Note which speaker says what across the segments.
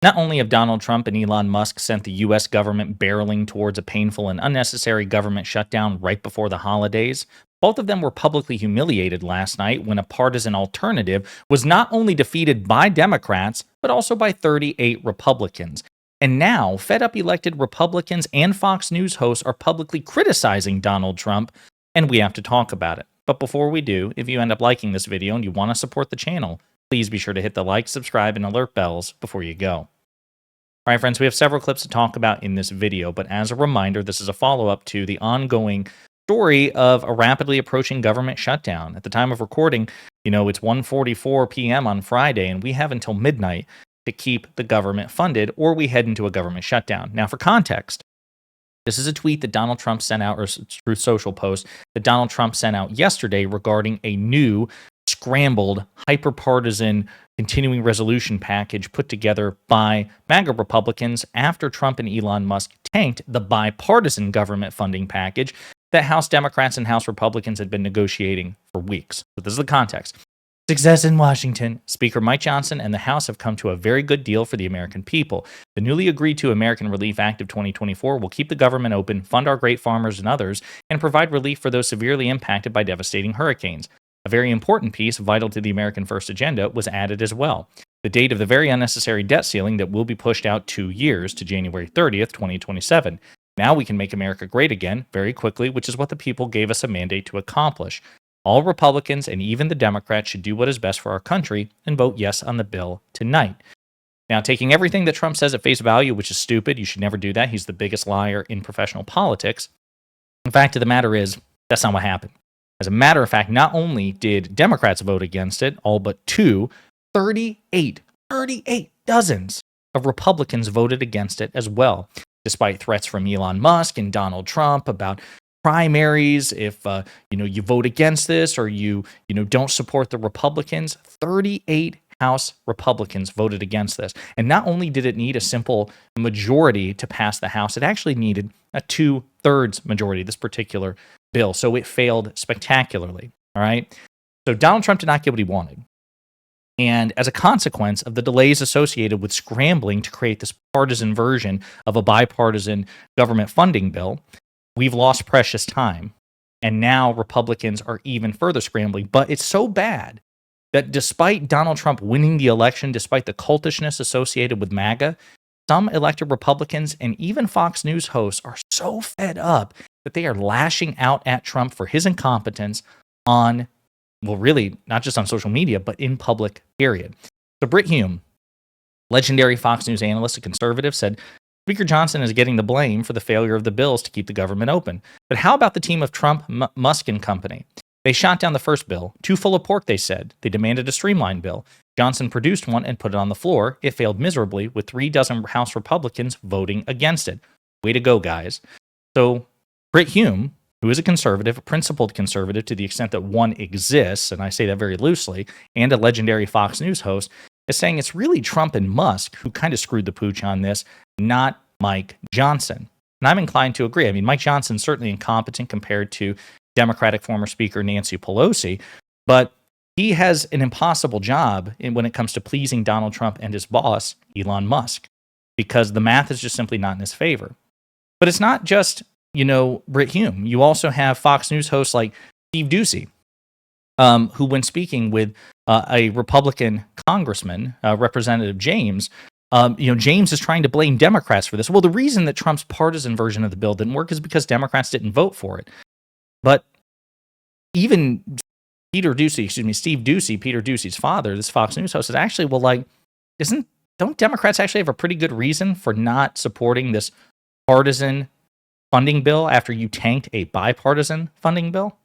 Speaker 1: Not only have Donald Trump and Elon Musk sent the U.S. government barreling towards a painful and unnecessary government shutdown right before the holidays, both of them were publicly humiliated last night when a partisan alternative was not only defeated by Democrats, but also by 38 Republicans. And now, fed up elected Republicans and Fox News hosts are publicly criticizing Donald Trump, and we have to talk about it. But before we do, if you end up liking this video and you want to support the channel, please be sure to hit the like, subscribe, and alert bells before you go. All right, friends, we have several clips to talk about in this video, but as a reminder, this is a follow-up to the ongoing story of a rapidly approaching government shutdown. At the time of recording, it's 1:44 p.m. on Friday, and we have until midnight to keep the government funded, or we head into a government shutdown. Now, for context, this is a tweet that Donald Trump sent out, or through social post, that Donald Trump sent out yesterday regarding a new scrambled, hyper-partisan continuing resolution package put together by MAGA Republicans after Trump and Elon Musk tanked the bipartisan government funding package that House Democrats and House Republicans had been negotiating for weeks. So this is the context. Success in Washington. Speaker Mike Johnson and the House have come to a very good deal for the American people. The newly agreed to American Relief Act of 2024 will keep the government open, fund our great farmers and others, and provide relief for those severely impacted by devastating hurricanes. A very important piece, vital to the American First agenda, was added as well. The date of the very unnecessary debt ceiling that will be pushed out 2 years to January 30th, 2027. Now we can make America great again very quickly, which is what the people gave us a mandate to accomplish. All Republicans and even the Democrats should do what is best for our country and vote yes on the bill tonight. Now, taking everything that Trump says at face value, which is stupid, you should never do that. He's the biggest liar in professional politics. The fact of the matter is, that's not what happened. As a matter of fact, not only did Democrats vote against it, all but 38 dozens of Republicans voted against it as well, despite threats from Elon Musk and Donald Trump about primaries. If you vote against this or you don't support the Republicans, 38 House Republicans voted against this. And not only did it need a simple majority to pass the House, it actually needed a 2/3 majority, this particular bill. So it failed spectacularly. All right. So Donald Trump did not get what he wanted. And as a consequence of the delays associated with scrambling to create this partisan version of a bipartisan government funding bill, we've lost precious time. And now Republicans are even further scrambling. But it's so bad that despite Donald Trump winning the election, despite the cultishness associated with MAGA, some elected Republicans and even Fox News hosts are so fed up that they are lashing out at Trump for his incompetence on, well, really, not just on social media, but in public, period. So Brit Hume, legendary Fox News analyst, a conservative, said, Speaker Johnson is getting the blame for the failure of the bills to keep the government open. But how about the team of Trump, Musk and company? They shot down the first bill, too full of pork, they said. They demanded a streamlined bill. Johnson produced one and put it on the floor. It failed miserably, with 36 House Republicans voting against it. Way to go, guys. So Brit Hume, who is a conservative, a principled conservative to the extent that one exists, and I say that very loosely, and a legendary Fox News host, is saying it's really Trump and Musk who kind of screwed the pooch on this, not Mike Johnson. And I'm inclined to agree. I mean, Mike Johnson's certainly incompetent compared to Democratic former Speaker Nancy Pelosi, but he has an impossible job when it comes to pleasing Donald Trump and his boss, Elon Musk, because the math is just simply not in his favor. But it's not just, Brit Hume. You also have Fox News hosts like Steve Doocy, who, when speaking with a Republican congressman, Representative James, James is trying to blame Democrats for this. Well, the reason that Trump's partisan version of the bill didn't work is because Democrats didn't vote for it. But even Steve Doocy, Peter Doocy's father, this Fox News host, is actually, don't Democrats actually have a pretty good reason for not supporting this partisan funding bill after you tanked a bipartisan funding bill?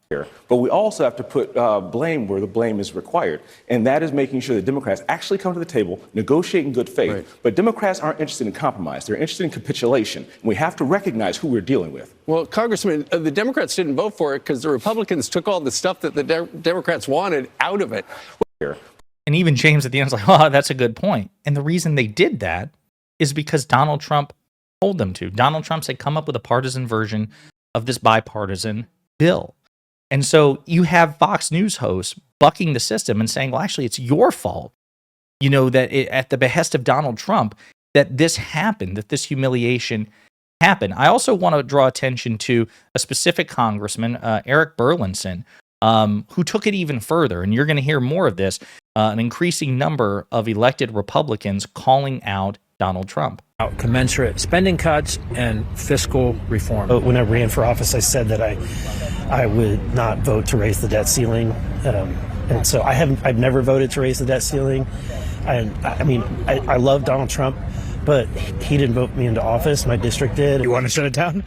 Speaker 2: But we also have to put blame where the blame is required. And that is making sure that Democrats actually come to the table, negotiate in good faith. Right. But Democrats aren't interested in compromise. They're interested in capitulation. And we have to recognize who we're dealing with.
Speaker 3: Well, Congressman, the Democrats didn't vote for it because the Republicans took all the stuff that the Democrats wanted out of it.
Speaker 1: And even James at the end is like, oh, that's a good point. And the reason they did that is because Donald Trump told them to. Donald Trump said, come up with a partisan version of this bipartisan bill. And so you have Fox News hosts bucking the system and saying, well, actually, it's your fault, that at the behest of Donald Trump, that this happened, that this humiliation happened. I also want to draw attention to a specific congressman, Eric Burlinson, who took it even further. And you're going to hear more of this, an increasing number of elected Republicans calling out Donald Trump.
Speaker 4: Commensurate spending cuts and fiscal reform. When I ran for office, I said that I would not vote to raise the debt ceiling. And so I've never voted to raise the debt ceiling. I love Donald Trump, but he didn't vote me into office. My district did.
Speaker 5: You want to shut it down?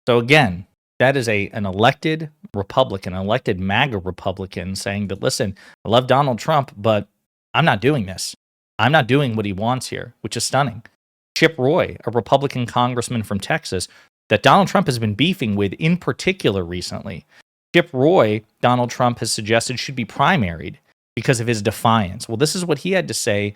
Speaker 1: So again, that is an elected Republican, an elected MAGA Republican saying that, listen, I love Donald Trump, but I'm not doing this. I'm not doing what he wants here, which is stunning. Chip Roy, a Republican congressman from Texas that Donald Trump has been beefing with in particular recently. Chip Roy, Donald Trump has suggested should be primaried because of his defiance. Well, this is what he had to say.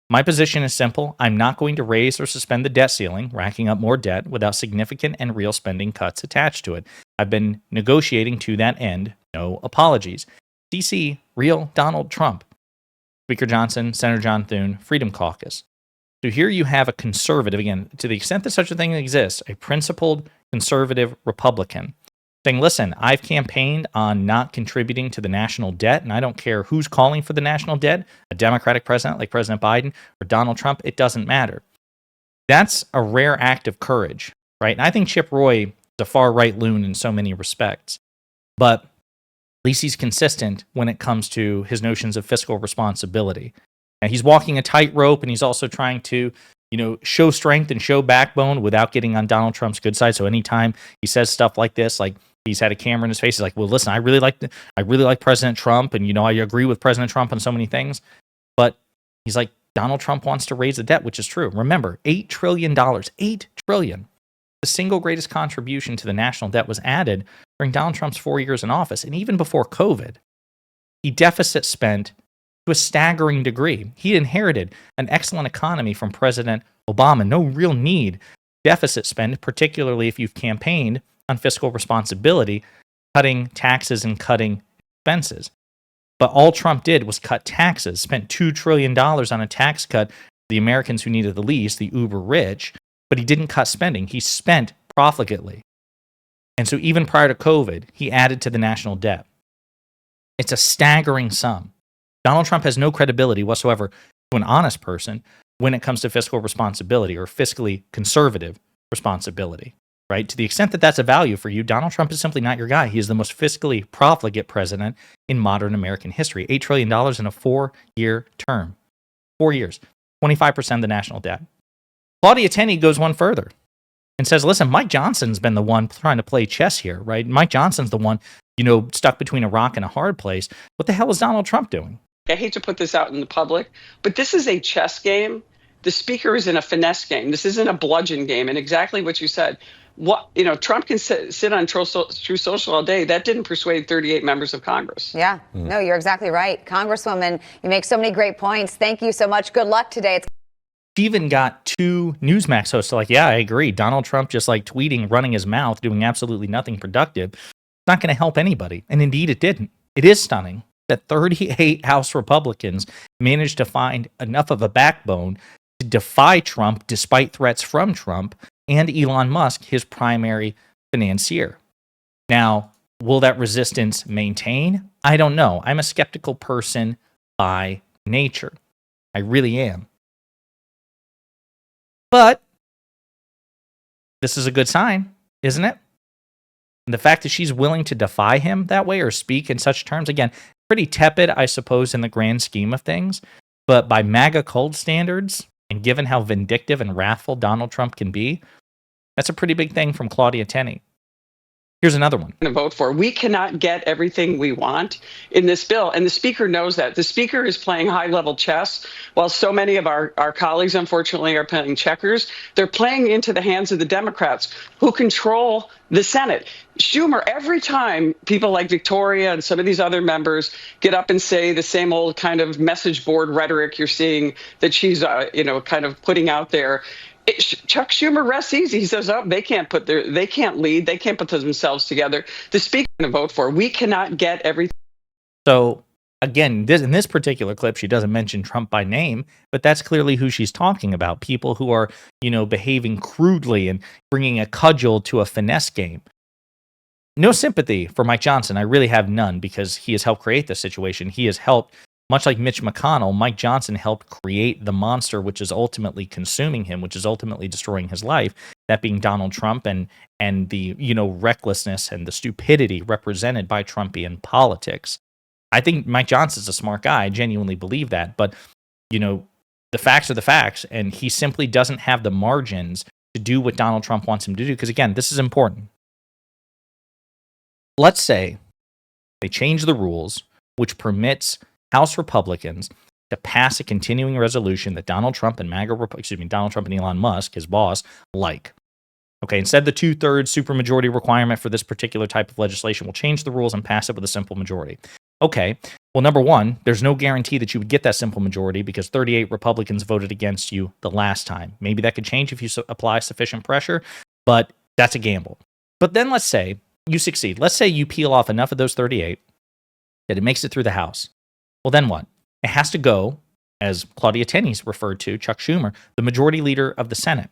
Speaker 1: My position is simple. I'm not going to raise or suspend the debt ceiling, racking up more debt without significant and real spending cuts attached to it. I've been negotiating to that end. No apologies. DC, real Donald Trump. Speaker Johnson, Senator John Thune, Freedom Caucus. So here you have a conservative, again, to the extent that such a thing exists, a principled conservative Republican saying, listen, I've campaigned on not contributing to the national debt, and I don't care who's calling for the national debt, a Democratic president like President Biden or Donald Trump, it doesn't matter. That's a rare act of courage, right? And I think Chip Roy is a far-right loon in so many respects, but at least he's consistent when it comes to his notions of fiscal responsibility. And he's walking a tightrope, and he's also trying to, show strength and show backbone without getting on Donald Trump's good side. So anytime he says stuff like this, like he's had a camera in his face, he's like, well, listen, I really like President Trump, and I agree with President Trump on so many things. But he's like, Donald Trump wants to raise the debt, which is true. Remember, $8 trillion, $8 trillion. The single greatest contribution to the national debt was added during Donald Trump's 4 years in office. And even before COVID, he deficit spent to a staggering degree. He inherited an excellent economy from President Obama. No real need deficit spend, particularly if you've campaigned on fiscal responsibility, cutting taxes and cutting expenses. But all Trump did was cut taxes, spent $2 trillion on a tax cut for the Americans who needed the least, the uber rich, but he didn't cut spending. He spent profligately. And so even prior to COVID, he added to the national debt. It's a staggering sum. Donald Trump has no credibility whatsoever to an honest person when it comes to fiscal responsibility or fiscally conservative responsibility, right? To the extent that that's a value for you, Donald Trump is simply not your guy. He is the most fiscally profligate president in modern American history. $8 trillion in a 4-year term. 4 years. 25% of the national debt. Claudia Tenney goes one further and says, listen, Mike Johnson's been the one trying to play chess here, right? Mike Johnson's the one, stuck between a rock and a hard place. What the hell is Donald Trump doing?
Speaker 6: I hate to put this out in the public, but this is a chess game. The speaker is in a finesse game. This isn't a bludgeon game. And exactly what you said. Trump can sit on True Social all day. That didn't persuade 38 members of Congress.
Speaker 7: Yeah, no, you're exactly right. Congresswoman, you make so many great points. Thank you so much. Good luck today.
Speaker 1: She even got 2 Newsmax hosts like, yeah, I agree. Donald Trump just tweeting, running his mouth, doing absolutely nothing productive. It's not going to help anybody. And indeed it didn't. It is stunning that 38 House Republicans managed to find enough of a backbone to defy Trump despite threats from Trump and Elon Musk, his primary financier. Now, will that resistance maintain? I don't know. I'm a skeptical person by nature. I really am. But this is a good sign, isn't it? And the fact that she's willing to defy him that way or speak in such terms, again, pretty tepid, I suppose, in the grand scheme of things. But by MAGA cult standards, and given how vindictive and wrathful Donald Trump can be, that's a pretty big thing from Claudia Tenney. Here's another one.
Speaker 6: To vote for. We cannot get everything we want in this bill. And the speaker knows that. The speaker is playing high-level chess, while so many of our colleagues, unfortunately, are playing checkers. They're playing into the hands of the Democrats, who control the Senate. Schumer, every time people like Victoria and some of these other members get up and say the same old kind of message board rhetoric you're seeing that she's, kind of putting out there, Chuck Schumer rests easy. He says, "Oh, they can't lead. They can't put themselves together." The speaker to vote for. We cannot get everything.
Speaker 1: So again, in this particular clip, she doesn't mention Trump by name, but that's clearly who she's talking about. People who are, behaving crudely and bringing a cudgel to a finesse game. No sympathy for Mike Johnson. I really have none, because he has helped create this situation. He has helped, much like Mitch McConnell, Mike Johnson helped create the monster which is ultimately consuming him, which is ultimately destroying his life, that being Donald Trump and the, recklessness and the stupidity represented by Trumpian politics. I think Mike Johnson's a smart guy. I genuinely believe that. But, the facts are the facts, and he simply doesn't have the margins to do what Donald Trump wants him to do. Because, again, this is important. Let's say they change the rules, which permits House Republicans to pass a continuing resolution that Donald Trump and Donald Trump and Elon Musk, his boss, like. Okay, instead the 2/3 supermajority requirement for this particular type of legislation will change the rules and pass it with a simple majority. Okay, well, number one, there's no guarantee that you would get that simple majority because 38 Republicans voted against you the last time. Maybe that could change if you apply sufficient pressure, but that's a gamble. But then let's say you succeed. Let's say you peel off enough of those 38 that it makes it through the House. Well, then what? It has to go, as Claudia Tenney's referred to, Chuck Schumer, the majority leader of the Senate.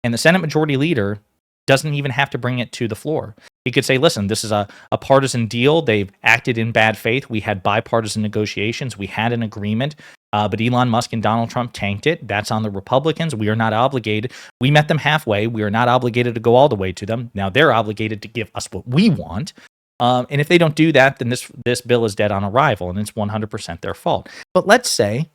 Speaker 1: And the Senate majority leader doesn't even have to bring it to the floor. He could say, listen, this is a partisan deal. They've acted in bad faith. We had bipartisan negotiations. We had an agreement. But Elon Musk and Donald Trump tanked it. That's on the Republicans. We are not obligated. We met them halfway. We are not obligated to go all the way to them. Now they're obligated to give us what we want. And if they don't do that, then this bill is dead on arrival, and it's 100% their fault. But let's say,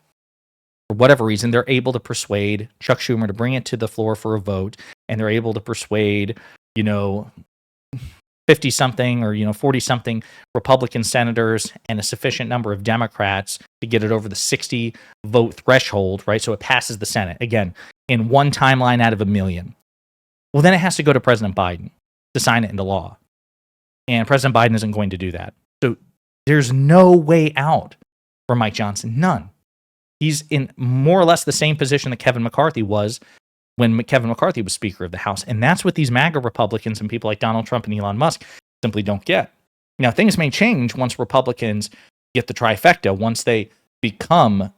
Speaker 1: for whatever reason, they're able to persuade Chuck Schumer to bring it to the floor for a vote, and they're able to persuade, 50-something or 40-something Republican senators and a sufficient number of Democrats to get it over the 60-vote threshold, right? So it passes the Senate, again, in one timeline out of a million. Well, then it has to go to President Biden to sign it into law. And President Biden isn't going to do that. So there's no way out for Mike Johnson. None. He's in more or less the same position that Kevin McCarthy was when Kevin McCarthy was Speaker of the House. And that's what these MAGA Republicans and people like Donald Trump and Elon Musk simply don't get. Now, things may change once Republicans get the trifecta, once they become,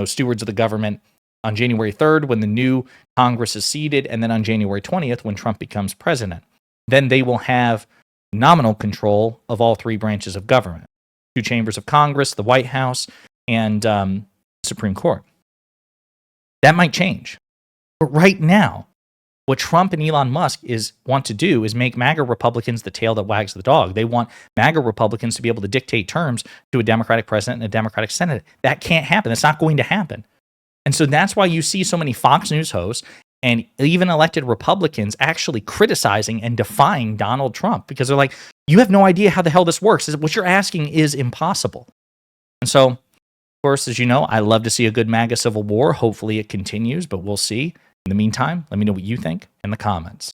Speaker 1: stewards of the government on January 3rd, when the new Congress is seated, and then on January 20th, when Trump becomes president. Then they will have nominal control of all three branches of government, two chambers of Congress, the White House, and Supreme Court. That might change. But right now, what Trump and Elon Musk want to do is make MAGA Republicans the tail that wags the dog. They want MAGA Republicans to be able to dictate terms to a Democratic president and a Democratic Senate. That can't happen. That's not going to happen. And so that's why you see so many Fox News hosts and even elected Republicans actually criticizing and defying Donald Trump, because they're like, you have no idea how the hell this works. What you're asking is impossible. And so, of course, as you know, I love to see a good MAGA civil war. Hopefully it continues, but we'll see. In the meantime, let me know what you think in the comments.